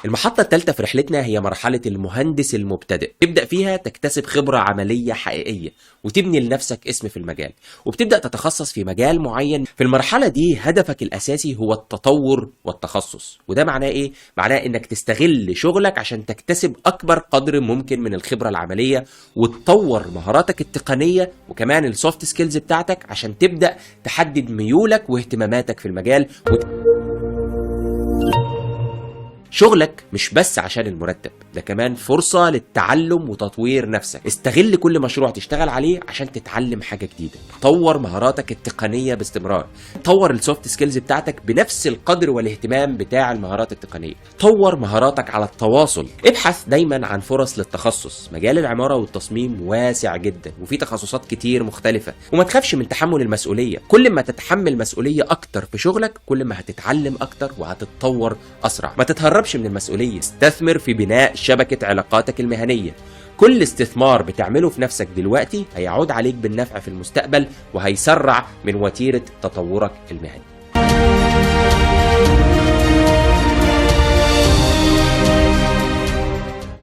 المحطة الثالثة في رحلتنا هي مرحلة المهندس المبتدئ. تبدأ فيها تكتسب خبرة عملية حقيقية وتبني لنفسك اسم في المجال، وبتبدأ تتخصص في مجال معين. في المرحلة دي هدفك الأساسي هو التطور والتخصص. وده معناه إيه؟ معناه إنك تستغل شغلك عشان تكتسب أكبر قدر ممكن من الخبرة العملية وتطور مهاراتك التقنية وكمان السوفت سكيلز بتاعتك عشان تبدأ تحدد ميولك واهتماماتك في المجال. شغلك مش بس عشان المرتب، ده كمان فرصة للتعلم وتطوير نفسك. استغل كل مشروع تشتغل عليه عشان تتعلم حاجة جديدة. طور مهاراتك التقنية باستمرار. طور السوفت سكيلز بتاعتك بنفس القدر والاهتمام بتاع المهارات التقنية. طور مهاراتك على التواصل. ابحث دايما عن فرص للتخصص. مجال العمارة والتصميم واسع جدا وفي تخصصات كتير مختلفة، وما تخافش من تحمل المسؤولية. كل ما تتحمل مسؤولية اكتر في شغلك كل ما هتتعلم اكتر وهتتطور اسرع. ما تتهربش من المسؤولية. استثمر في بناء شبكة علاقاتك المهنية. كل استثمار بتعمله في نفسك دلوقتي هيعود عليك بالنفع في المستقبل وهيسرع من وتيرة تطورك المهني.